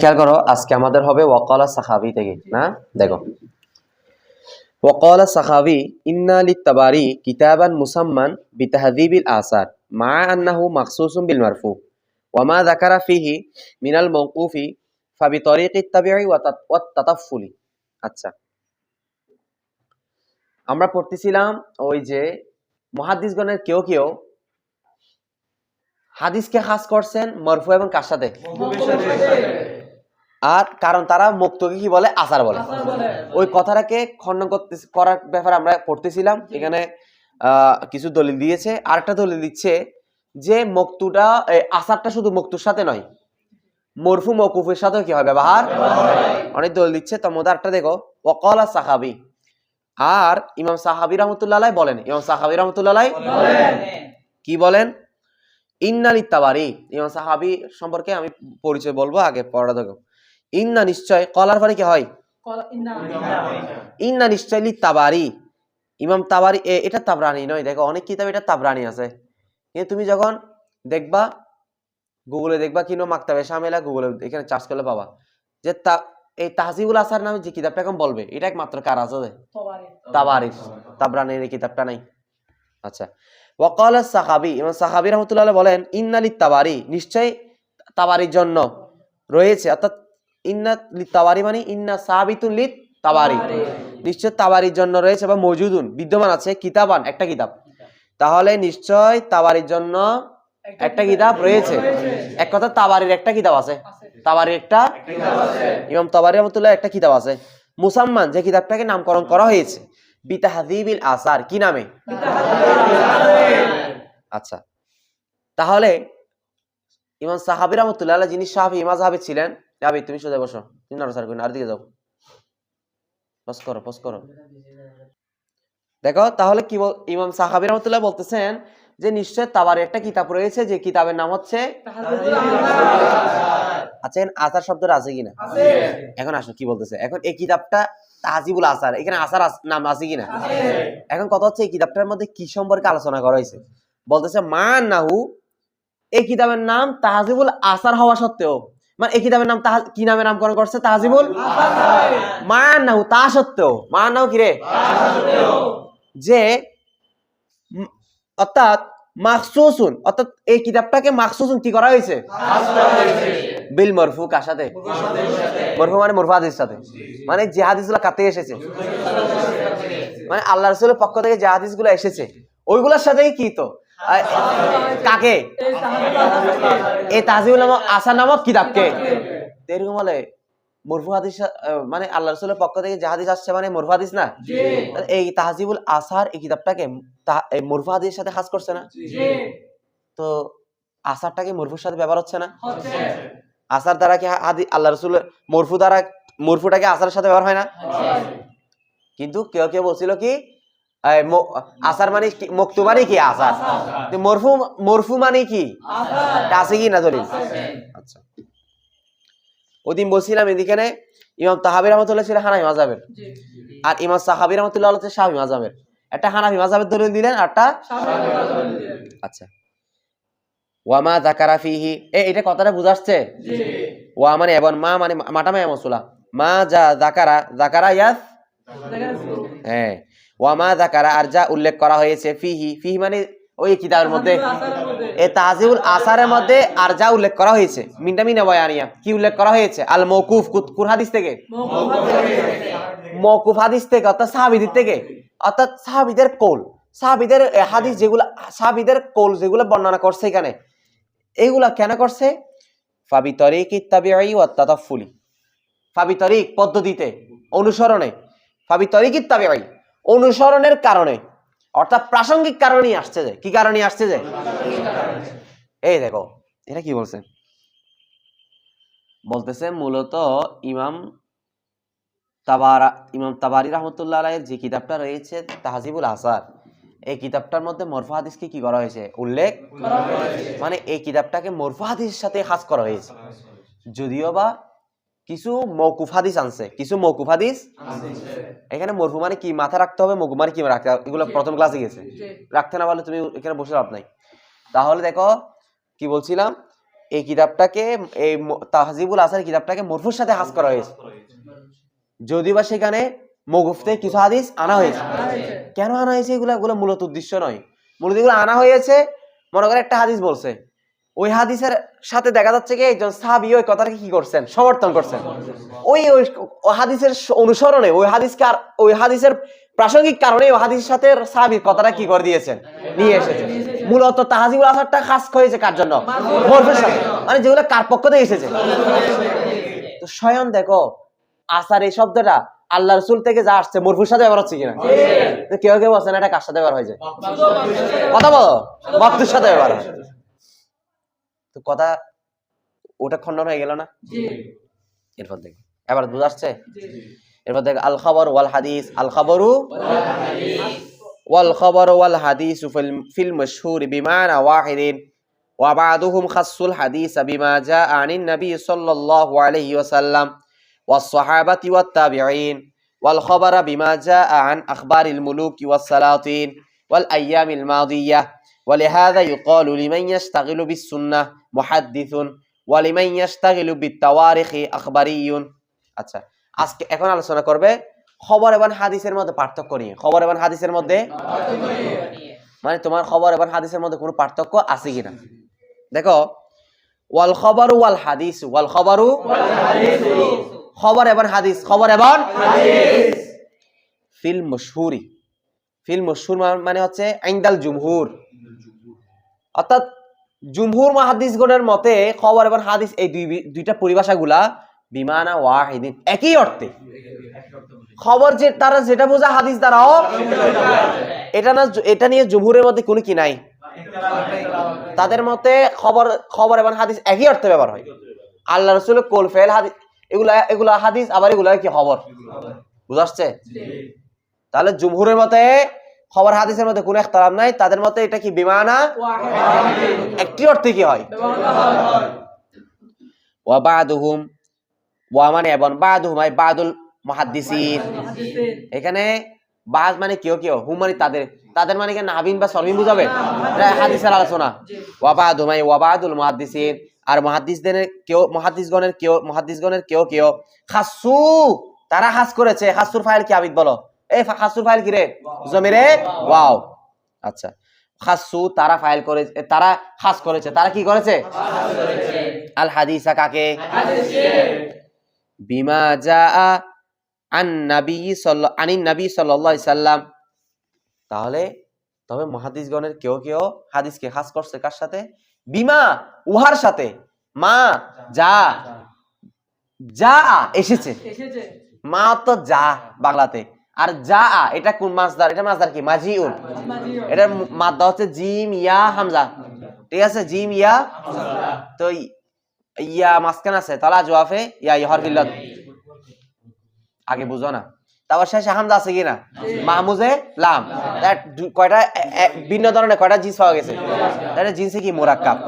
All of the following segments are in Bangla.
খেয়াল করো, আজকে আমাদের হবে ওয়াকালা সাহাবী থেকে না। দেখো, ওয়াকালা সাহাবী ইন্না লিত-তাবারি কিতাবান মুসাম্মান বিতাহযীবিল আসার মা আন্নাহু মাখসুসুন বিল মারফু ওয়া মা যাকারা ফিহি মিনাল মাওকুফি ফাবিতরিকিত তাবিঈ ওয়া তাতাফফুলি। আচ্ছা, আমরা পড়তেছিলাম ওই যে মুহাদ্দিসগণের কেউ কেউ হাদিসকে খাস করছেন মরফু এবং কার সাথে, আর কারণ তারা মুক্তকে কি বলে, আসার বলে। ওই কথাটাকে খণ্ডন করার ব্যাপারে আমরা পড়তেছিলাম। এখানে কিছু দলিল দিয়েছে, আরেকটা দলিল দিচ্ছে যে মুক্তুটা আসারটা শুধু মুক্তুর সাথে নয়, মরফু মওকুফের সাথেও কি হয়, ব্যবহার। অনেক দলিল দিচ্ছে। তার মধ্যে একটা দেখো, ওয়াকালা সাহাবী, আর ইমাম সাহাবী রাহমাতুল্লাহ আলাইহি বলেন, ইমাম সাহাবী রাহমাতুল্লাহ আলাইহি কি বলেন, ইন্না লিত-তাবারি। ইমাম সাহাবী সম্পর্কে আমি পরিচয় বলবো, আগে পড়া দেখো। ইন্না নিশ্চয়, কলার পরে কি হয়, ইন্না নিশ্চয় লিত-তাবারি, ইমাম তাবারি, এটা তাবরানি নয়। দেখো অনেক কিতাব এটা তাবরানি আছে, কিন্তু তুমি যখন দেখবা গুগলে দেখবা কিনো মাকতাবে শামিলা, গুগলে এখানে সার্চ করলে পাবা যে এই তাহজিবুল আসার নামে যে কিতাবটা এখন বলবে, এটা একমাত্র কার আছে, তাবারি। তাবরানির এই কিতাবটা নাই। আচ্ছা, ওয়াকালা সাহাবী, ইমাম সাহাবী রাহমাতুল্লাহ আলাইহি বলেন, ইন্না লিত-তাবারি, নিশ্চয় তাবারির জন্য রয়েছে, অর্থাৎ ইন্না লিত-তাবারি মানে ইন্না সাবিতুন লিত-তাবারি, নিশ্চয় তাবারির জন্য রয়েছে বা মওজুদুন বিদ্যমান আছে, কিতাবান একটা কিতাব। তাহলে নিশ্চয় তাবারির জন্য একটা কিতাব রয়েছে। এক কথা, তাবারির একটা কিতাব আছে, তাবারির একটা কিতাব আছে, ইমাম তাবারি রাহমাতুল্লাহ একটা কিতাব আছে। মুসাম্মান, যে কিতাবটাকে নামকরণ করা হয়েছে, বিতাহযীবিল আসার, কি নামে, আচ্ছা। তাহলে ইমাম সাহাবী রাহমাতুল্লাহ আলাইহি, যিনি শাফিঈ মাযহাবে ছিলেন, যাবি তুমি সোজা বসো, তুমি নড়াচড়া করো না, আর দিকে যাও, পজ করো। দেখো তাহলে কি ইমাম সাহাবী রাহমাতুল্লাহ বলতেছেন যে নিশ্চয় তাবারি একটা কিতাব রয়েছে, যে কিতাবের নাম হচ্ছে তাহযীবুল আসার। আচ্ছা, আসার শব্দটা আছে কিনা, আছে। এখন আসো কি বলতেছে, এখন এই কিতাবটা তাহযীবুল আসার, এখানে আসার নাম আছে কিনা, আছে। এখন কথা হচ্ছে এই কিতাবটার মধ্যে কি সম্পর্কে আলোচনা করা হয়েছে। বলতেছে মা নাহু, এই কিতাবের নাম তাহযীবুল আসার হওয়া সত্ত্বেও, মানে এই কিতাবের নাম কি নামে নামকরণ করছে, তাহযীবুল আসার। মা নাহু, তা সত্ত্বেও, মা নাহু কি রে, যে অর্থাৎ মাখসুসুন, অর্থাৎ এই কিতাবটাকে মাখসুসুন কি করা হয়েছে, বিল মারফু, কার সাথে, মারফু মানে মারফু হাদিসের সাথে, মানে যে হাদিসগুলো কাতে এসেছে, মানে আল্লাহ রাসূলের পক্ষ থেকে যে হাদিসগুলো এসেছে ওইগুলোর সাথেই কি, তো কাকে, এই তাহযীবুল আসার নামক কিতাবকে। এরকম বলে মারফু হাদিস, মানে আল্লাহ রাসূলের পক্ষ থেকে যে হাদিস আসছে মানে মারফু হাদিস না। এই তাহযীবুল আসার এই কিতাবটাকে এই মারফু হাদিসের সাথে খাস করছে না, তো আসারটাকে মারফুর সাথে ব্যবহার হচ্ছে না, আসার দ্বারা কি আল্লাহ রাসূলের মারফু দ্বারা মারফুটাকে আসারের সাথে ব্যবহার হয় না। কিন্তু কেউ কেউ বলছিল কি আসার মানে মুক্তু মানে কি আসার, মরফু মানে কি আছে কি না দলিল। আচ্ছা, ওদিন বলছিলাম এদিকে ইমাম তাহাবী রাহমাতুল্লাহ ছিল হানাফি মাযহাবের, আর ইমাম সাহাবী রাহমাতুল্লাহ হচ্ছে শাফিঈ মাযহাবের। একটা হানাফি মাযহাবের দলিল দিলেন, আরটা শাফিঈ মাযহাবের দলিল দিলেন। আচ্ছা, ওয়া মা যাকারা ফিহি, এটা কথাটা বুঝাচ্ছে, জি। ওয়া মানে এবং, মা মানে মাটা মা মসুলা, মা যা যাকারা ইয়াস, হ্যাঁ, ওয়া মা যাকারা, আর যা উল্লেখ করা হয়েছে, ফিহি মানে ওই কিতাবের মধ্যে, এই তাহযীবুল আসারের মধ্যে আর যা উল্লেখ করা হয়েছে, মিনটা মিনা বয়ানিয়া, কি উল্লেখ করা হয়েছে, আল মওকুফ, কোন হাদিস থেকে, মওকুফ হাদিস থেকে, অর্থাৎ সাহাবীদের থেকে, অর্থাৎ সাহাবীদের কওল, সাহাবীদের হাদিস যেগুলো, সাহাবীদের কওল যেগুলো বর্ণনা করছে এখানে, এইগুলা কেন করছে, ফাবিতরিকিত তাবিঈ ওয়া তাতাফফুলি, ফাবিতরিক পদ্ধতিতে, অনুসরণে, ফাবিতরিকিত তাবিঈ অনুসরণের কারণে, অর্থাৎ প্রাসঙ্গিক কারণেই আসছে, যে কি কারণে আসছে, যে এই দেখো এটা কি বলছে, বলতেছে মূলত ইমাম তাবারি রাহমাতুল্লাহ আলাইহির যে কিতাবটা রয়েছে তাহযীবুল আসার, এই কিতাবটার মধ্যে মারফু হাদিসকে কি করা হয়েছে, উল্লেখ করা হয়েছে, মানে এই কিতাবটাকে মারফু হাদিসের সাথে খাস করা হয়েছে। যদিও বা কিছু মওকুফ হাদিস আনছে, কিছু মওকুফ হাদিস এখানে মারফু মানে কি মাথা রাখতে হবে, মওকুফ মানে কি রাখতে হবে, এগুলো প্রথম ক্লাসে গেছে, রাখতে না পারলে তুমি এখানে বসে লাভ নাই। তাহলে দেখো কি বলছিলাম, এই কিতাবটাকে এই তাহজিবুল আসার কিতাবটাকে মরফুর সাথে হাস করা হয়েছে, যদিও বা সেখানে মওকুফতে কিছু হাদিস আনা হয়েছে। কেন আনা হয়েছে? এগুলো মূলত উদ্দেশ্য নয়, মূলত এগুলো আনা হয়েছে, মনে করে একটা হাদিস বলছে, ওই হাদিসের সাথে দেখা যাচ্ছে কি একজন সাহাবী ওই কথাটাকে কি করছেন, সমর্থন করছেন, ওই হাদিসের অনুসরণে ওই হাদিসের প্রাসঙ্গিক কারণে ওই হাদিসের সাথে সাহাবীর কথাটা কি করে দিয়েছেন, নিয়ে এসেছেন। মূলত তাহজিবুল আসারটা খাস হয়েছে কার জন্য? মরফুর সাথে, মানে যেগুলো কার পক্ষ থেকে এসেছে। তো স্বয়ং দেখো আসার এই শব্দটা আল্লাহ রাসূল থেকে যা আসছে মরফুর সাথে ব্যবহার হচ্ছে কিনা? কেউ কেউ বলছেন এটা কার সাথে ব্যবহার হয়েছে? কথা বলো, মাকতুর সাথে ব্যবহার হয়। তো কথা ওটা খণ্ডন হয়ে গেল না? এরপর দেখো এবার বুঝা আসছে। এরপর দেখো আল খবর ওয়াল হাদিস, আল খবরু ওয়াল খবর ওয়াল হাদিস ফিল মাশহুর বিমানা ওয়াহিদিন ওয়া বা'দুহুম খাসসুল হাদিস বিমা জাআ আনিন নবী সাল্লাল্লাহু আলাইহি ওয়াসাল্লাম ওয়াস সাহাবাতি ওয়াত তাবিঈন ওয়াল খবর বিমা জাআ আন আখবারিল মুলুকি ওয়াস সালাতিন ওয়াল আইয়ামিল মাদিয়াহ ولهذا يقال لمن يشتغل بالسنة محدث ولمن يشتغل بالتواريخ أخباري। আচ্ছা, আজকে এখন আলোচনা করবে খবর এবং হাদিসের মধ্যে পার্থক্য নিয়ে। খবর এবং হাদিসের মধ্যে মানে তোমার খবর এবং হাদিসের মধ্যে কোনো পার্থক্য আছে কিনা দেখো। ওয়াল খবরু ওয়াল হাদিস, ওয়াল খবরু খবর এবং হাদিস, খবর এবং হাদিস ফিল মাশহুরি, ফিল মাশহুর মানে হচ্ছে ইনদাল জুমহুর, অর্থাৎ জুমহুর মুহাদ্দিসগণের মতে খবর এবং হাদিস এই দুইটা পরিভাষাগুলা বিমানা ওয়াহিদিন, একই অর্থে। খবর যে তারা যেটা বোঝা হাদিস দ্বারাও এটা না, এটা নিয়ে জুমহুরের মধ্যে কোনো কি নাই। তাদের মতে খবর এবং হাদিস একই অর্থে ব্যবহার হয়। আল্লাহ রাসূলের কওল ফেল হাদিস এগুলা হাদিস, আবার এগুলা কি খবর। বুঝা আসছে? তাহলে জুমহুরের মতে খবর হাদিসের মধ্যে কোনো ইখতিলাফ নাই, তাদের মতে এটা কি বিমানা একটি অর্থে কি হয়। ওয়া বা'দুহুম, ওয়া মানে এবং বা'দুহুম আই বা'দুল মুহাদ্দিসিন, এখানে বাজ মানে কেউ কেউ, হুম মানে তাদের মানে কি নাবিন বা সরমিন বুঝাবে, এটা হাদিসের আলোচনা। ওয়া বা'দুহুম আই ওয়া বা'দুল মুহাদ্দিসিন, আর মুহাদ্দিসগণের কেউ কেউ খাসসু তারা খাস করেছে। খাসসুর ফাইল কি আবিদ বলো, এই খাসসুর ফাইল কি রে? জমিরে ওয়াও। আচ্ছা, খাসসু তারা ফাইল করেছে, তারা খাস করেছে, তারা কি করেছে? আল হাদিসা কাকে? বিমা জাআ আনিন নবী সাল্লাল্লাহু আলাইহি সাল্লাম। তাহলে তবে মুহাদ্দিসগণের কেউ কেউ হাদিসকে খাস করছে কার সাথে? বিমা উহার সাথে, মা যা এসেছে। মা তো যা বাংলাতে, আর যা এটা কোন মাসদার? এটা মাসদার কি? মাজিউন। এটার মাদ্দা হচ্ছে জিম ইয়া হামজা, ঠিক আছে? জিম ইয়া, তো ইয়া মাসকান আছে তালা জওয়াফে ইয়া হরফিল্লাত আগে বুঝো না, তারপর শেষে হামজা আছে কিনা? মাহমুজে লাম, কয়টা ভিন্ন ধরনের কয়টা জিন্স পাওয়া গেছে? এটা জিন্সে কি মুরাক্কাব,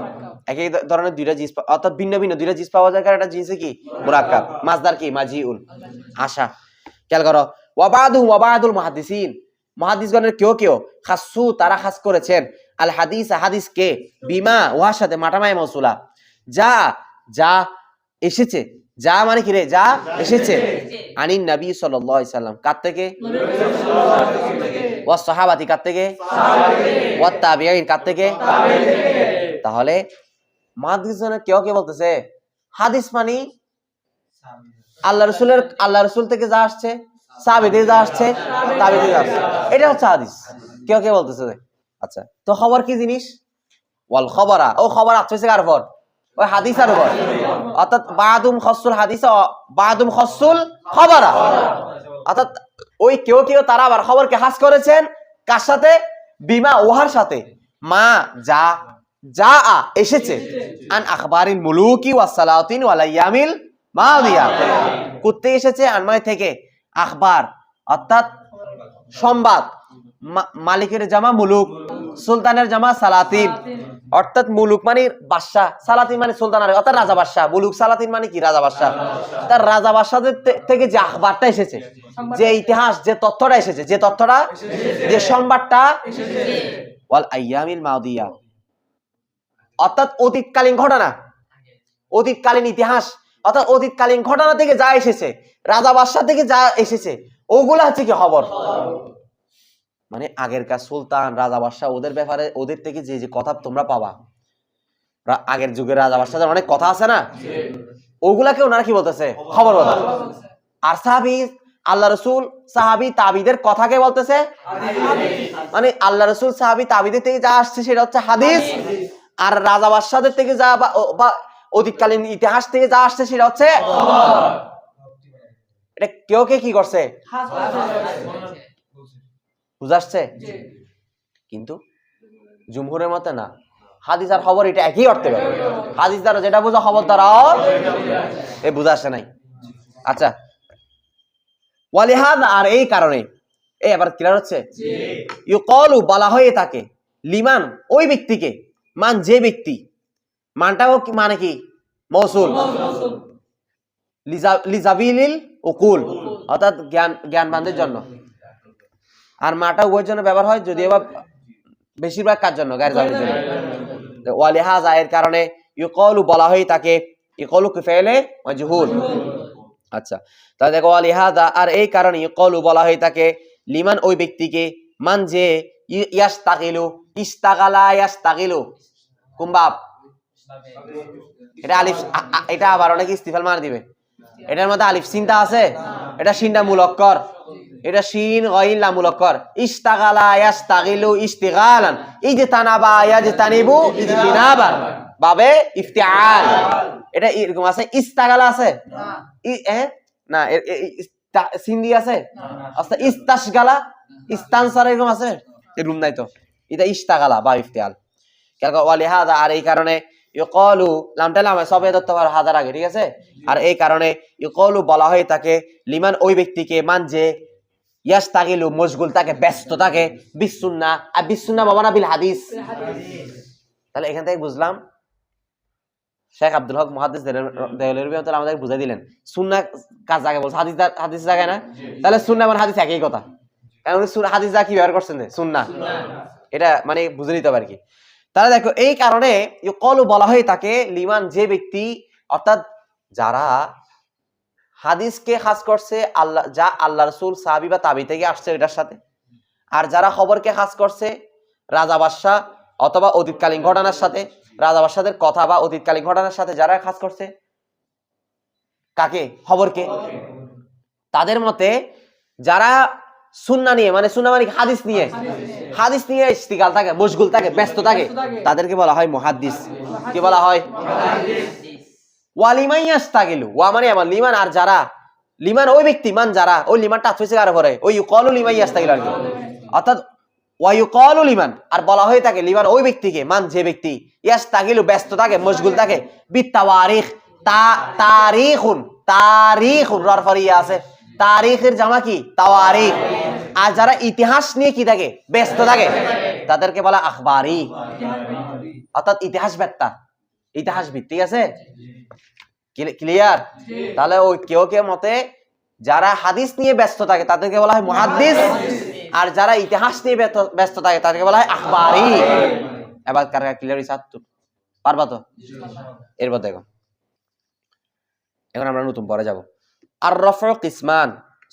একই ধরনের দুইটা জিন্স, অর্থাৎ ভিন্ন ভিন্ন দুইটা জিন্স পাওয়া যায়, কারণ এটা জিন্সে কি মুরাক্কাব, মাসদার কি মাজিউন। আশা খেয়াল করো, ওয়া বা'দুল মুহাদ্দিসিন, মুহাদ্দিসগণের কেউ কেউ খাসসু তারা খাস করেছেন আল হাদিস হাদিসকে বিমা উহার সাথে, মাটামায় মৌসুলা, যা এসেছে। যা মানে কি রে? যা এসেছে আনিন নবী সাল্লাল্লাহু আলাইহি সাল্লাম, কার থেকে? ওয়াস সাহাবাতি, কার থেকে? ওয়াত তাবিঈন, কার থেকে? তাহলে মুহাদ্দিসগণের কেউ কেউ বলতেছে হাদিস মানে আল্লাহ রাসূল থেকে যা আসছে, সাহাবী থেকে যা আসছে, তাবিঈ থেকে যা আসছে, এটা হচ্ছে হাদিস। কেউ কেউ বলতেছে। আচ্ছা, তো খবর কি জিনিস? ওয়াল খবরা, ও খবর আছে কার উপর? ওই হাদিসের উপর। অর্থাৎ বা'দুম খাসসুল হাদিস বা'দুম খাসসুল খবরা, অর্থাৎ ওই কেউ কেউ তারা আবার খবরকে খাস করেছেন কার সাথে? বিমা উহার সাথে, মা যা এসেছে আন আখবারিল মুলুকি ওয়াস সালাতিন ওয়াল আইয়ামিল মাদিয়া, করতে এসেছে আনমায় থেকে, আখবার অর্থাৎ সংবাদ, মালিকের জামা মুলুক, সুলতানের জামা সালাতিন, অর্থাৎ মুলুক মানে বাদশাহ, সালাতিন মানে সুলতানের, অর্থাৎ রাজা বাদশাহ, মুলুক সালাতিন মানে কি? রাজা বাদশাহ। তার রাজা বাদশাহদের থেকে যে আখবারটা এসেছে, যে ইতিহাস, যে তথ্যটা এসেছে, যে সংবাদটা, ওয়াল আইয়ামিল মাদিয়া, অর্থাৎ অতীতকালীন ঘটনা, অতীতকালীন ইতিহাস অর্থাৎ অতীতকালীন ঘটনা থেকে যা এসেছে, রাজা বাদশাহ থেকে যা এসেছে, ওগুলা হচ্ছে কি খবর। মানে আগেরকার সুলতান রাজা বাদশাহ ওদের ব্যাপারে ওদের থেকে যে যে কথা তোমরা পাবা, আগের যুগের রাজা বাদশাহদের অনেক কথা আছে না, ওগুলাকে ওনারা কি বলতেছে, খবর বলা। আর সাহাবী, আল্লাহ রসুল, সাহাবী, তাবিদের কথাকে বলতেছে মানে আল্লাহ রসুল, সাহাবী, তাবিদের থেকে যা আসছে সেটা হচ্ছে হাদিস। আর রাজা বাদশাহদের থেকে যা বা অতীতকালীন ইতিহাস থেকে যা আসছে সেটা হচ্ছে এটা কেউ কে কি করছে, বুঝাচ্ছে। কিন্তু জুমহুরের মতে না, হাদিস আর খবর এটা একই অর্থে পাবে। হাদিস দ্বারা যেটা বোঝা, খবর দ্বারা এ বুঝা আসে নাই। আচ্ছা, ওয়ালিহাদা, আর এই কারণে, এই আবার ক্লিয়ার হচ্ছে, ইউকালু বলা হয়ে থাকে, লিমান ওই ব্যক্তিকে, মান যে ব্যক্তি, মানটাও মানে কি মৌসুল, লিজাবিলিল উকুল অর্থাৎ জ্ঞানবানদের জন্য, আর মাটা উভয়ের জন্য ব্যবহার হয়, যদিও বা বেশিরভাগ কার জন্য, গায়ের জামিনের জন্য। ওয়ালিহাযা এর কারণে, ইউকালু বলা হয়ে থাকে, ইউকালু কি ফেলে মাজহুল। আচ্ছা, তাহলে দেখো ওয়ালিহাযা আর এই কারণে, ইউকালু বলা হয়ে থাকে, লিমান ওই ব্যক্তিকে, মান যে, ইয়াস্তাগিলু, ইস্তাগালা ইয়াস্তাগিলু, কুমবাব, এটা আলিফ, এটা আবার অনেক ইস্তিফাল মার দিবে, এটার মধ্যে আলিফ চিন্তা আছে, এটা শিনটা মুলক্কর, এটা শিন গাইন লা মুলক্কর। ইস্তাগালা ইয়াস্তাগিলু ইস্তিগালান, ইজতানাবা ইয়াজতানিবু ইজতিনাবান, বাবে ইফতিআল, এটা এরকম আছে। ইস্তাগালা আছে না, সিন্ধি আছে, আচ্ছা ইস্তাশগালা, ইস্তানসার এরকম আছে, এরকম নাই তো, এটা ইস্তাগালা বা ইফতিআল। কেন ওয়ালিহাযা আর এই কারণে, ইউকালু লামটা লামে সবে ধরতে পারো হাজার আগে, ঠিক আছে। আর এই কারণে ইউকালু বলা হয়ে থাকে, লিমান ওই ব্যক্তিকে, মান যে, ইয়াস্তাগিলু মশগুল থাকে, ব্যস্ত থাকে, বিসুন্নাহ, আর বিসুন্নাহ বাবা না বিল হাদিস। তাহলে এখান থেকে বুঝলাম, শেখ আব্দুল হক মুহাদ্দিস দেওয়ালের বিয়াতে আমাদের বুঝাই দিলেন, সুন্নাহ কাজ জায়গায় বলছে, হাদিস জায়গায় না। তাহলে সুন্নাহ মানে হাদিস একই কথা, কারণ হাদিস যা কি ব্যবহার করছেন সুন্নাহ, এটা মানে বুঝে নিতে হবে আর কি। তাহলে দেখো এই কারণে ইউকালু বলা হয়ে থাকে, লিমান যে ব্যক্তি, অর্থাৎ যারা হাদিসকে খাস করছে আল্লাহ, যা আল্লাহ রাসূল, সাহাবী বা তাবী থেকে আসছে এটার সাথে, আর যারা খবরকে খাস করছে রাজা বাদশাহ অথবা অতীতকালীন ঘটনার সাথে, রাজা বাদশাদের কথা বা অতীতকালীন ঘটনার সাথে যারা খাস করছে কাকে, খবরকে, তাদের মতে যারা সুন্নাহ নিয়ে, মানে সুন্নাহ মানে হাদিস নিয়ে ইশতিগাল থাকে, মশগুল থাকে, ব্যস্ত থাকে, তাদেরকে বলা হয় মুহাদ্দিস। কি বলা হয়? ওয়ালিমান ইয়াস্তাগিলু, ওয়া মানে আমার লিমান, আর যারা, লিমান ওই ব্যক্তি, মান যারা, ওই লিমানটা আতফ হইছে কার উপরে, ওই ইউকালু লিমান ইয়াস্তাগিলু আর কি, অর্থাৎ ওয়া ইউকালু লিমান, আর বলা হয়ে থাকে লিমান ওই ব্যক্তিকে, মান যে ব্যক্তি, ইয়াস্তাগিলু ব্যস্ত থাকে, মশগুল থাকে, বিতাওয়ারিখ, তারিখুন ররফরিয়া আছে, তারিখের জামা কি তাওয়ারিখ। আর যারা ইতিহাস নিয়ে কি থাকে, ব্যস্ত থাকে, তাদেরকে বলা আখবারি, অর্থাৎ ইতিহাসবেত্তা, ইতিহাসবিদ। ঠিক আছে, ক্লিয়ার? তাহলে ওই কেউ মতে যারা হাদিস নিয়ে ব্যস্ত থাকে তাদেরকে বলা হয় মুহাদ্দিস, আর যারা ইতিহাস নিয়ে ব্যস্ত থাকে তাদেরকে বলা হয় আখবারি। এবার কার ক্লিয়ার হইছে? পারবা তো? এরপর দেখো, এখন আমরা নতুন পরে যাব। আর রফউ কিসমান,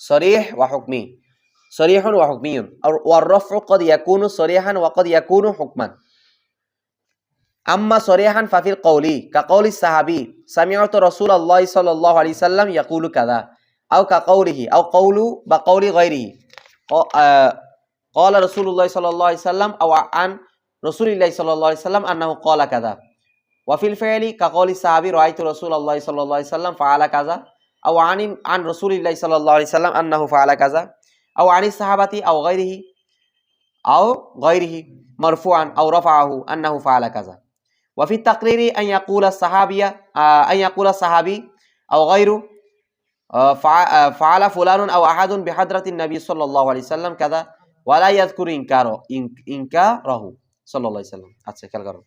সরিহ ওয়া হুকমি, সরিহুন ওয়া হুকমিয়ুন। আর ওয়ার রফউ قد يكون صريحا وقد يكون حكما। আম্মা সরিহান ফাফিল কওলি কাকওলি সাহাবী সামিআতু রাসূলুল্লাহ সাল্লাল্লাহু আলাইহি সাল্লাম ইয়াকুলু কাযা, আও কাকওলিহি আও কওলু বা কওলি গায়রিহি, ক্বালা রাসূলুল্লাহ সাল্লাল্লাহু আলাইহি সাল্লাম আও আন রাসূলিল্লাহ সাল্লাল্লাহু আলাইহি সাল্লাম আন্নাহু ক্বালা কাযা। ওয়া ফিল ফাইলি কাকওলি সাহাবী রাআইতু রাসূলুল্লাহ সাল্লাল্লাহু আলাইহি সাল্লাম ফাআলা কাযা, আও আন রাসূলিল্লাহ সাল্লাল্লাহু আলাইহি সাল্লাম আন্নাহু ফাআলা কাযা, আও আনি সাহাবাতি আও গায়রিহি মারফুআন আও রাফাআহু আন্নাহু ফাআলা কাযা। وفي التقرير أن يقول الصحابي أو غيره فعل فلان أو أحد بحضرة النبي صلى الله عليه وسلم كذا ولا يذكر إنكاره صلى الله عليه وسلم. আচ্ছা খেয়াল করো,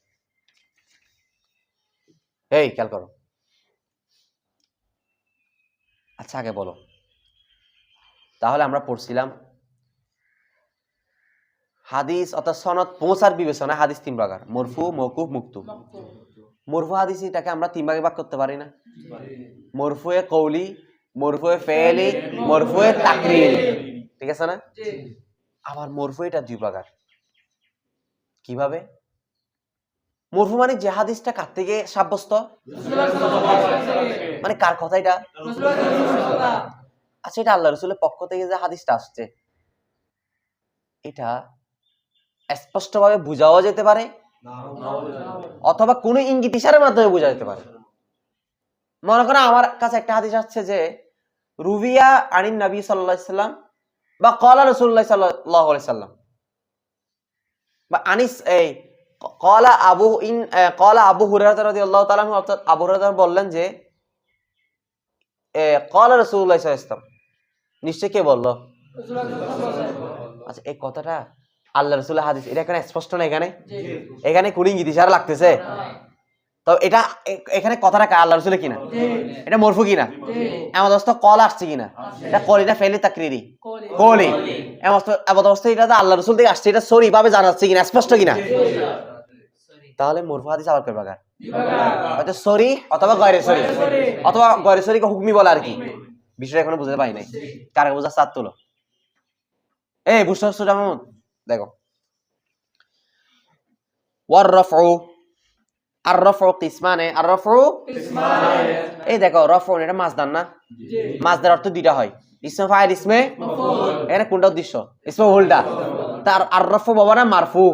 খেয়াল করো। আচ্ছা আগে বলো, তাহলে আমরা পড়ছিলাম হাদিস অর্থাৎ সনদ পৌঁছার বিবেচনায় হাদিস তিন প্রকার: মরফু, মওকুফ, মুকতু। মরফু হাদিস এটাকে আমরা তিন ভাগে ভাগ করতে পারি না? মরফুয়ে কওলি, মরফুয়ে ফেলি, মরফুয়ে তাকরিরি, ঠিক আছে না? আবার মরফু এটা দুই প্রকার। কিভাবে? মরফু মানে যে হাদিসটা কার থেকে সাব্যস্ত, মানে কার কথা এটা? আচ্ছা, এটা আল্লাহ রাসূলের পক্ষ থেকে যে হাদিসটা আসছে, এটা স্পষ্টভাবে বোঝাও যেতে পারে অথবা কোনো ইঙ্গিত ইশারার মাধ্যমে বোঝা যেতে পারে। মনে করেন আমার কাছে একটা হাদিস আসছে যে রুবিয়া আনিন নবী সাল্লাল্লাহু আলাইহি সাল্লাম বা ক্বালা রাসূলুল্লাহ সাল্লাল্লাহু আলাইহি সাল্লাম বা আনিস এই ক্বালা আবু হুরায়রা রাদিয়াল্লাহু তাআলা আনহু, অর্থাৎ আবু হুরায়রা বললেন যে ক্বালা রাসূলুল্লাহ সাল্লাল্লাহু আলাইহি সাল্লাম, নিশ্চয় কে বলল? আচ্ছা, এই কথাটা আল্লাহ রাসূলের হাদিস, এটা এখানে স্পষ্ট না? এখানে কোন ইঙ্গিত ইশারা লাগতেছে? তো এটা এখানে কথাটা আল্লাহ রাসূলের কিনা? এটা মরফু কিনা? এমন অবস্থা কল আসছে কিনা? এটা কলিটা ফেলি তাকরিরি কলি, এমন অবস্থা এটা আল্লাহ রাসূল থেকে আসছে, এটা সরি ভাবে জানাচ্ছে কিনা, স্পষ্ট কিনা? তাহলে মরফু হাদিস আবার কয় প্রকার? হয়তো সরি অথবা গয়রে সরি, অথবা গয়রে সরিকে হুকমি বলে আর কি। বিষয় এখনো বুঝতে পাই নাই, কারে বোঝা সাত তুলো। এই বুঝতে পারছো? যেমন দেখো ওয়ার রফউ, আর রফউ কিসমানে, আর রফউ এই দেখো রফউ এটা মাসদার না? মাসদার অর্থ দুইটা হয়, ইসমে ফাইল ইসমে মাফউল। এখানে কোনটা উদ্দেশ্য? ইসমে মাফউলটা। তার আর রফউ বাবা না মারফু,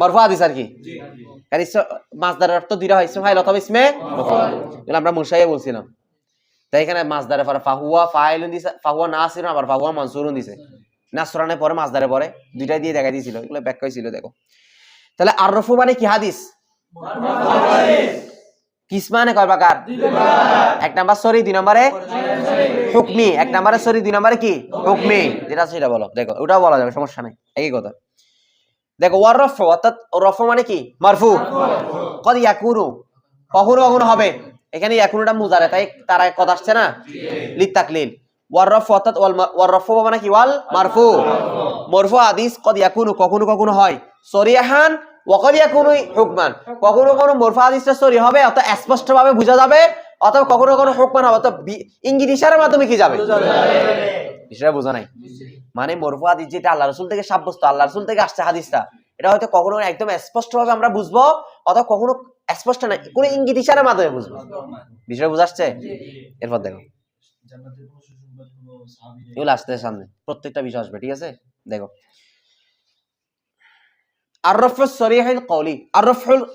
মারফু হাদিস আর কি। কারণ মাসদারের অর্থ দুইটা হয়, ইসমে ফাইল অথবা ইসমে মাফউল। এগুলো আমরা মুরসাইয়ে বলছিলাম। তাই এখানে মাসদারে পরে ফাহুয়া ফাইলুন দিছে, ফাহুয়া নাসিরুন, আবার ফাহুয়া মানসুরুন দিছে। নাসরানের পরে মাসদারে পরে দুইটাই দিয়ে দেখাই দিয়েছিল, এগুলো ব্যাখ্যা ছিল। দেখো তাহলে আর রফু মানে কি? হাদিস। কিসমানে কয় প্রকার? এক নাম্বার সরি, দুই নম্বরে হুকমি। এক নাম্বারে সরি, দুই নম্বরে কি? হুকমি। যেটা সেটা বলো। দেখো ওটাও বলা যাবে, সমস্যা নাই, একই কথা। দেখো ওয়ার রফু, অর্থাৎ রফু মানে কি? মারফু। কদ ইয়াকুনু, কখনো কখনো হবে। এখানে ইয়াকুনুটা মুজারে, তাই তার কথা আসছে না লিতাকলিল। ওয়ার রফু অর্থাৎ ওয়ার রফু মানে কি? ওয়াল মারফু। মারফু হাদিস কদ ইয়াকুনু কখনো কখনো হয় সরিহান ওয়া কদ ইয়াকুনু হুকমান। কখনো কখনো মারফু হাদিসটা সরি হবে, অর্থাৎ স্পষ্টভাবে বোঝা যাবে, অথবা কখনো কখনো হুকমান হবে, অর্থাৎ ইঙ্গিত ইশারার মাধ্যমে কি যাবে? বিষয়টা বোঝা নাই। মানে মারফু হাদিস যেটা আল্লাহ রাসূল থেকে সাব্যস্ত, আল্লাহ রাসূল থেকে আসছে হাদিসটা, এটা হয়তো কখনো একদম স্পষ্টভাবে আমরা বুঝবো, অথবা কখনো স্পষ্ট না, কোনো ইঙ্গিত ইশারার মাধ্যমে বুঝবো। বিষয় বুঝাচ্ছে? এরপর দেখো এগুলো আসতে সামনে প্রত্যেকটা বিষয় আসবে, ঠিক আছে? দেখো আররাফুস সরিহুল কওলি,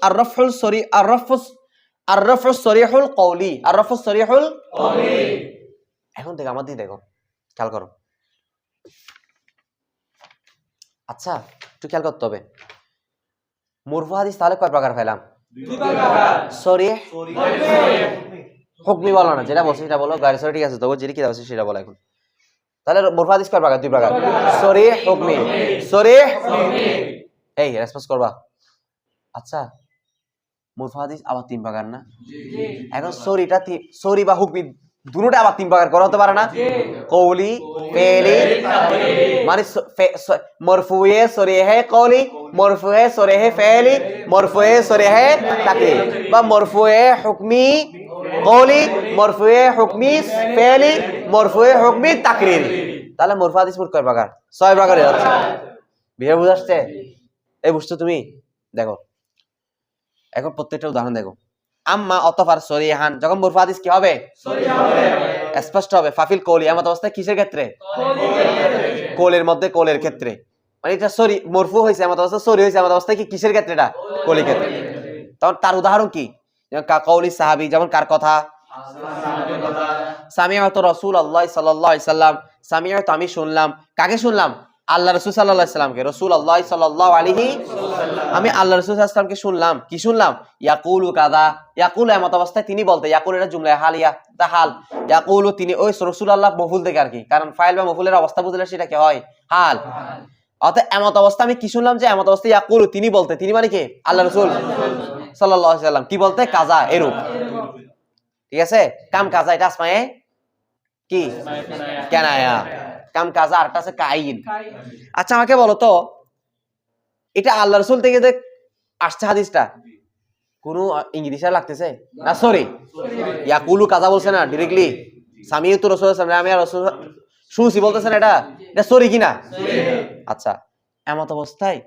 আররাফুল সরি, আররাফুস সরিহুল কওলি, আররাফুস সরিহুল কওলি। এখন দেখো আমার দিকে দেখো, খেয়াল করো। আচ্ছা একটু খেয়াল করতে হবে, মারফু হাদিস তাহলে কয় প্রকার পেলাম? দুই প্রকার। সরিহ, হুকমি বলো না, যেটা বলছি সেটা বলো। গায়রে সরি ঠিক আছে, তো যেটা কি আছে সেটা বলো এখন। তাহলে মারফু হাদিস কয় প্রকার? দুই প্রকার, সরিহ হুকমি। সরিহ এই রেসপন্স করবা। আচ্ছা মারফু হাদিস আবার তিন প্রকার না? এখন সরিটা সরি বা হুকমি দুটোটা আবার তিন প্রকার করা হতে পারে না? কওলি, ফেলি, মানে মারফুয়ে সরিহে কওলি, মারফুয়ে সরিহে ফেলি, মারফুয়ে সরিহে তাকরির, বা মারফুয়ে হুকমি কওলি, মারফুয়ে হুকমি ফেলি, মারফুয়ে হুকমি তাকরির। তাহলে মারফু হাদিস মোট কয় প্রকার? ছয় প্রকারের আছে। বিষয় বুঝাচ্ছে? এই বুঝছো তুমি? দেখো এখন প্রত্যেকটা উদাহরণ দেখো। আম্মা অতফার সরিহান, যখন মারফু হাদিস কি হবে? সরিহ হবে, স্পষ্ট হবে। ফাফিল কওলি, এমত অবস্থায় কিসের ক্ষেত্রে? কওলের মধ্যে, কওলের ক্ষেত্রে। মানে এটা সরি মারফু হইছে, এমত অবস্থায় সরি হইছে, এমত অবস্থায় কি কিসের ক্ষেত্রে? এটা কওলির ক্ষেত্রে। তখন তার উদাহরণ কি? যেমন কওলি সাহাবী, যেমন কার কথা? সাহাবীর কথা। সামিআতু রাসূলুল্লাহ সাল্লাল্লাহু আলাইহি সাল্লাম, সামিআতু আমি শুনলাম। কাকে শুনলাম? আল্লাহ রাসূল সাল্লাল্লাহু আলাইহি সাল্লামকে। রাসূলুল্লাহ সাল্লাল্লাহু আলাইহি আমি আল্লাহ রাসূল সাল্লাল্লাহু আলাইহি সাল্লামকে শুনলাম। কি শুনলাম? ইয়াকুলু কাযা, ইয়াকুলু এমত অবস্থায় তিনি বলতে, ইয়াকুলু এটা জুমলা হালিয়া, তা হাল। ইয়াকুলু তিনি, ওই রাসূলুল্লাহ মফুল থেকে আর কি, কারণ ফাইল বা মফুলের অবস্থা বুঝলে সেটা কি হয়? হাল। অর্থাৎ এমত অবস্থা আমি কি শুনলাম, যে এমত অবস্থায় ইয়াকুলু তিনি বলতে, তিনি মানে কি? আল্লাহ রাসূল সাল্লাল্লাহু আলাইহি সাল্লাম। কি বলতে? কাযা, এরূপ। ঠিক আছে? কাম কাযা এটা আসমায়ে কি? কেনায়া। কাম কাযা, আরটা আছে কাইন। আচ্ছা আমাকে বলো তো, এটা আল্লাহ রাসূল থেকে যে আসছে হাদিসটা, কোনো ইংলিশে লাগতেছে না, সরি ইয়াকুলু কাজা বলছে না ডিরেক্টলি, সামিউতু রাসূলুল্লাহ আমি রাসূল শুনছি বলতেছে না, এটা সরি কিনা? আচ্ছা, এমত অবস্থায়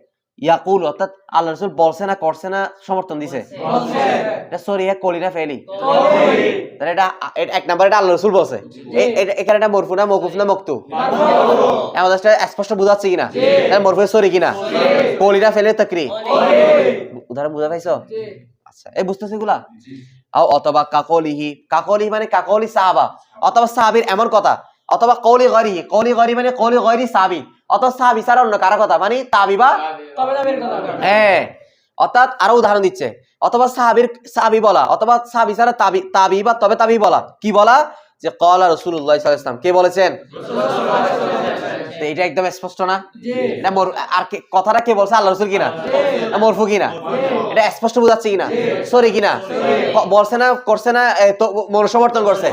ইয়াকুল অর্থাৎ আল্লাহ রাসূল বলছে না করছে না সমর্থন দিছে? এটা সরি হে কলি না ফেলি? তাহলে এটা এক নাম্বার, এটা আল্লাহ রাসূল বলছে। এখানে এটা মরফু না মওকুফ না মাকতু? এমন স্পষ্ট বুঝাচ্ছে কিনা? এটা মরফু সরি কিনা? কলি না ফেলে তাকরি? উদাহরণ বুঝা পাইছো? আচ্ছা, এই বুঝতেছে এগুলা? অথবা কাকলিহি, কাকলিহি মানে কাকলি সাহাবা, অথবা সাহাবীর এমন কথা, অথবা কওলি গায়রিহি, কওলি গায়রি মানে কওলি গায়রি সাহাবী, অথবা সাহাবী ছাড়া অন্য কারো কথা, মানে তাবি বা তাবিঈর কথা। হ্যাঁ, অর্থাৎ আরো উদাহরণ দিচ্ছে, অথবা সাহাবী বলা, অথবা সাহাবী ছাড়া তাবি বা তবে তাবি বলা। কি বলা? যে ক্বালা রাসূলুল্লাহ সাল্লাল্লাহু আলাইহি ওয়াসাল্লাম, কে বলেছেন? এটা একদম স্পষ্ট না? এটা আর কথাটা কে বলছে? আল্লাহ রাসূল কিনা? মরফু কিনা? এটা স্পষ্ট বোঝাচ্ছে কিনা? সরি কিনা? বলছে না করছে না তো সমর্থন করছে,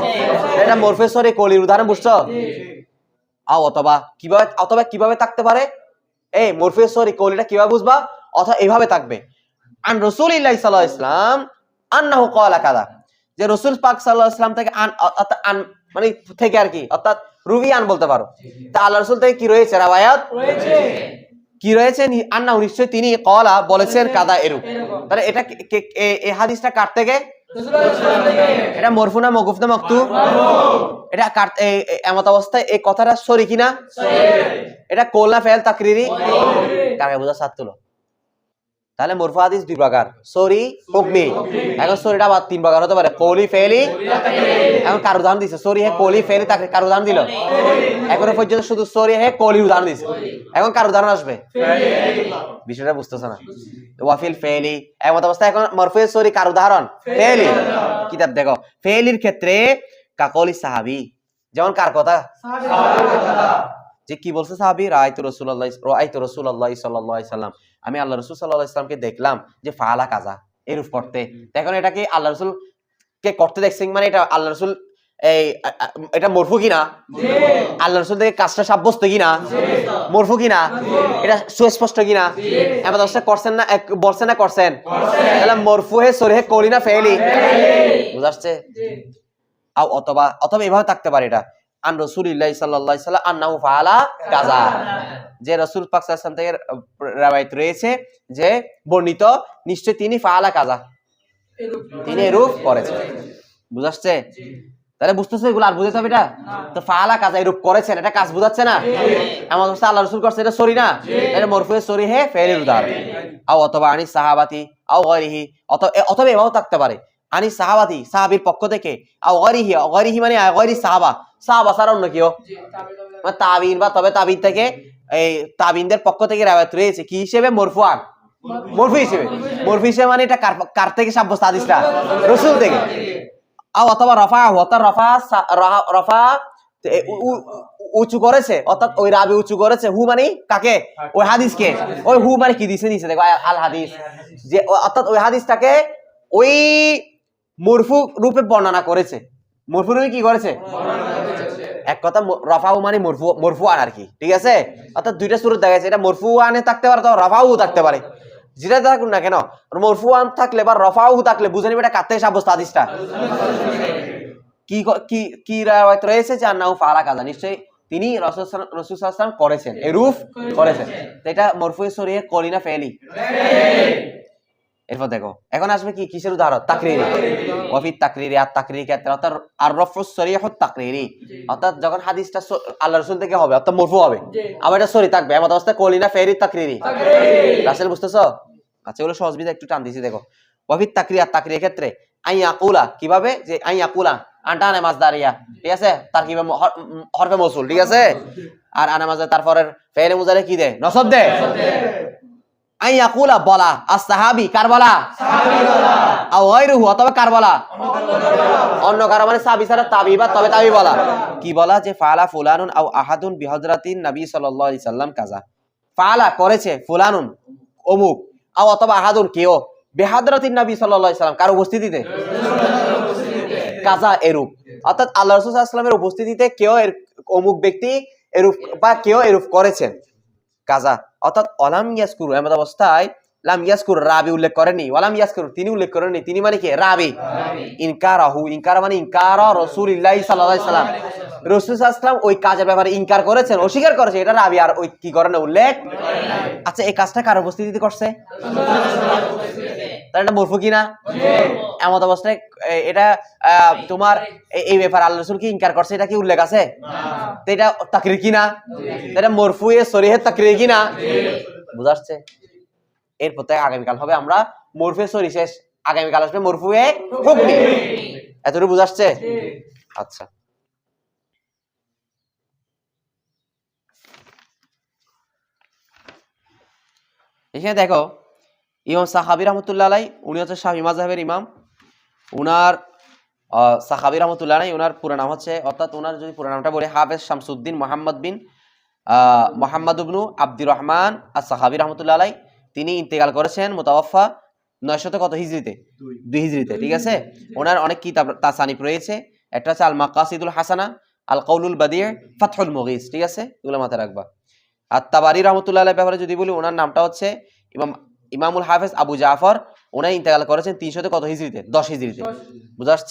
এটা মরফু সরি কলির উদাহরণ। বুঝছো? অথবা কিভাবে থাকতে পারে? এই মরফু সরি কলিটা কিভাবে বুঝবা? অথবা এইভাবে থাকবে, আন রাসূলিল্লাহি সাল্লাল্লাহু আলাইহি ওয়াসাল্লাম আন্নাহু ক্বালা কাযা, যে রাসূল পাক সাল্লাল্লাহু আলাইহি ওয়াসাল্লাম থেকে আন মানে থেকে আর কি, অর্থাৎ রুবিয়ান বলতে পারো। তা আল্লাহ রাসূল থেকে কি রয়েছে? রাওয়ায়াত রয়েছে। কি রয়েছে? আন্নাহু নিশ্চয় তিনি ক্বালা বলেছেন কাযা এরূপ। তাহলে এটা এই হাদিসটা কার থেকে? এটা মরফু না মওকুফ না মাকতু? এটা এমত অবস্থায় এই কথাটা সরি কিনা? এটা কওল না ফেল তাকরিরি? কাকে বোঝা সাতলো? তাহলে মরফু হাদিস দুই প্রকার, সরি হুকমি। এখন সরিটা আবার তিন প্রকার হতে পারে, কওলি ফেলি। এখন কার উদাহরণ দিছে? সরি হে কওলি ফেলি তাকরির, কার উদাহরণ দিল? এখনো পর্যন্ত শুধু সরি হে কওলি উদাহরণ দিছে, এখন কার উদাহরণ আসবে? বিষয়টা বুঝতেছ না? ওয়াফিল ফেলি এমত অবস্থা, এখন মরফু সরি কার উদাহরণ? ফেলি। কিতাব দেখো, ফেলির ক্ষেত্রে কাকলি সাহাবী, যেমন কার কথা? যে কি বলছে সাহাবী? রাআইতু রাসূলুল্লাহ সাল্লাল্লাহু আলাইহি ওয়াসাল্লাম, আমি আল্লাহ রাসূল সাল্লাল্লাহু আলাইহি ওয়াসাল্লামকে দেখলাম যে ফাআলা কাযা এরূপ করতে। এখন এটা কি আল্লাহ রাসূল কে করতে দেখছেন, মানে এটা আল্লাহ রাসূল এটা মরফু কিনা? আল্লাহ রাসূল থেকে কাজটা সাব্যস্ত কিনা? মরফু কিনা? এটা সুস্পষ্ট কিনা? এমন অবস্থা করছেন না, বলছেন না করছেন? তাহলে মরফু হে সরি হে কওলি না ফেলি? বুঝাচ্ছে? অথবা এভাবে থাকতে পারে, এটা আন রাসূলিল্লাহি সাল্লাল্লাহু আলাইহি ওয়াসাল্লাম আন্নাহু ফাআলা কাযা, যে রাসূল পাক সাল্লাল্লাহু আলাইহি ওয়াসাল্লাম থেকে riwayat রয়েছে যে বর্ণিত নিশ্চয় তিনি ফাআলা কাযা, তিনি এরূপ করেছেন। বুঝাচ্ছে? তাহলে বুঝতেছো এগুলো? আর বুঝাতে হবে এটা তো, ফাআলা কাযা এরূপ করেছেন, এটা কাজ বুঝাচ্ছে না? এমন অবস্থা আল্লাহ রাসূল করছে, এটা সরি না? এটা মরফু সরি হে ফেলির উদাহরণ। অথবা আনি সাহাবাতি আও গায়রিহি, অথবা এভাবে থাকতে পারে, আনি সাহাবাতি সাহাবীর পক্ষ থেকে, আও গায়রিহি মানে গায়রি সাহাবা, সাহাবা ছাড়া অন্য কেউ, মানে তাবিঈন বা তবে তাবিঈন থেকে, এই তাবিঈনদের পক্ষ থেকে riwayat রয়েছে কি হিসেবে? মরফুআন, মরফু হিসেবে। মরফু হিসেবে মানে এটা কার থেকে সাব্যস্ত? হাদিসটা রাসূল থেকে। অথবা রফা উঁচু করেছে, অর্থাৎ ওই রাবি উঁচু করেছে, হু মানে কাকে? ওই হাদিসকে। ওই হু মানে কি দিছে? নিচে দেখো আল হাদিস, যে অর্থাৎ ওই হাদিসটাকে ওই মরফু রূপে বর্ণনা করেছে। মরফু রূপে কি করেছে? এক কথা রফাউ মানে মরফুআন আর কি, ঠিক আছে? অর্থাৎ দুইটা সূরত দেখা যাচ্ছে, এটা মরফুআনে থাকতে পারে, তো রফাউ থাকতে পারে, যেটা থাকুন না কেন। মরফুআন থাকলে বা রফাউ থাকলে বুঝে নিবে এটা কার থেকে সাব্যস্ত হাদিসটা। কি কি কি riwayat রয়েছে যে আন্নাহু ফাআলা কাযা, নিশ্চয়ই তিনি রাসূল সাল্লাল্লাহু আলাইহি ওয়াসাল্লাম করেছেন, এরূপ করেছেন। তো এটা মরফু সরি হে কওলি না ফেলি? এরপর দেখো, এখন আসবে কি কিসের উদাহরণ? তাকরিরি। ওয়াফি তাকরিরি, আর তাকরিরি ক্ষেত্রে অর্থাৎ আর রফু সরিহু তাকরিরি, অর্থাৎ যখন হাদিসটা আল্লাহ রাসূল থেকে হবে অর্থাৎ মরফু হবে, আবার এটা সরি থাকবে, এমন অবস্থা কওলি না ফেরি তাকরিরি। রাসূল বুঝতেছো? আচ্ছা, এগুলো সহজ বিধা একটু টান দিছি দেখো। ওয়াফি তাকরিরি, আর তাকরিরি ক্ষেত্রে আই ইয়াকুলা, কিভাবে? যে আই ইয়াকুলা আনটানে মাসদারিয়া, ঠিক আছে? তার কিভাবে হরফে মৌসুল, ঠিক আছে? আর আনা মাসদার তারপরের ফেলে মুজারে কি দেয়? নসব দেয়। আই ইয়াকুলা বলা, as-সাহাবী কার বলা? সাহাবী বলা। আও গায়রুহু অথবা কার বলা? অন্য কারো, মানে সাহাবী ছাড়া তাবী বা তবে তাবী বলা। কি বলা? যে ফাআলা ফুলানুন আও আহাদুন বিহযরাতিন নবী সাল্লাল্লাহু আলাইহি সাল্লাম কাযা, ফাআলা করেছে ফুলানুন অমুক, আও অথবা আহাদুন কেউ, বিহযরাতিন নবী সাল্লাল্লাহু আলাইহি সাল্লাম কার উপস্থিতিতে, কাযা এরূপ, অর্থাৎ আল্লাহ রাসূল সাল্লাল্লাহু আলাইহি ওয়াসাল্লামের উপস্থিতিতে কেউ অমুক ব্যক্তি এরূপ বা কেউ এরূপ করেছেন, কাজা। অর্থাৎ অলাম ইয়াজকুরু, এমন অবস্থায় লাম ইয়াজকুর রাবি উল্লেখ করেননি, ওয়ালাম ইয়াজকুর তিনি উল্লেখ করেননি, তিনি মানে কি রাবি। ইনকারাহু, ইনকার মানে ইনকারা রাসূলুল্লাহ সাল্লাল্লাহু আলাইহি সাল্লাম, রাসূল সাল্লাল্লাহু আলাইহি সাল্লাম ওই কাজের ব্যাপারে ইনকার করেছেন, অস্বীকার করেছে, এটা রাবি আর ওই কি করেন উল্লেখ। আচ্ছা এই কাজটা কার উপস্থিতিতে করছে? তাহলে এটা মরফু কিনা? এমন অবস্থায় এটা তোমার এই ব্যাপারে আল্লাহ রাসূল কি ইনকার করছে, এটা কি উল্লেখ আছে? তো এটা তাকরীর কিনা? এটা মরফুয়ে সরিহে তাকরীর কিনা? বুঝাচ্ছে? এরপর থেকে আগামীকাল হবে আমরা মরফুয়ে সরি শেষ, আগামীকাল আসবে মরফুয়ে হুকমি। এতটুকু বুঝাচ্ছে? আচ্ছা এখানে দেখো ইমাম সাহাবী রাহমাতুল্লাহ আলাইহি, উনি হচ্ছে শাফিঈ মাযহাবের ইমাম। উনার সাহাবী রাহমাতুল্লাহ আলাইহি উনার পুরো নাম হচ্ছে, অর্থাৎ উনার যদি পুরো নামটা বলে হাফেজ শামসুদ্দিন মুহাম্মদ বিন মুহাম্মদ ইবনু আব্দুর রহমান আস-সাহাবী রাহমাতুল্লাহ আলাইহি। তিনি ইন্তেকাল করেছেন মুতাওয়াফা 900 কত হিজরিতে? 2 হিজরিতে। ঠিক আছে, ওনার অনেক কিতাব তাসানিফ রয়েছে, একটা হচ্ছে আল মাকাসিদুল হাসানা, আল কাউলুল বাদি', ফাতহুল মুগীস। ঠিক আছে, এগুলো মাথায় রাখবা। আর তাবারি রাহমাতুল্লাহ আলাইহির ব্যাপারে যদি বলি, ওনার নামটা হচ্ছে ইমামুল হাফেজ আবু জাফর। ওনার ইন্তেকাল করেছেন 300 কত হিজরিতে? 10 হিজরিতে। বুঝা আসছে?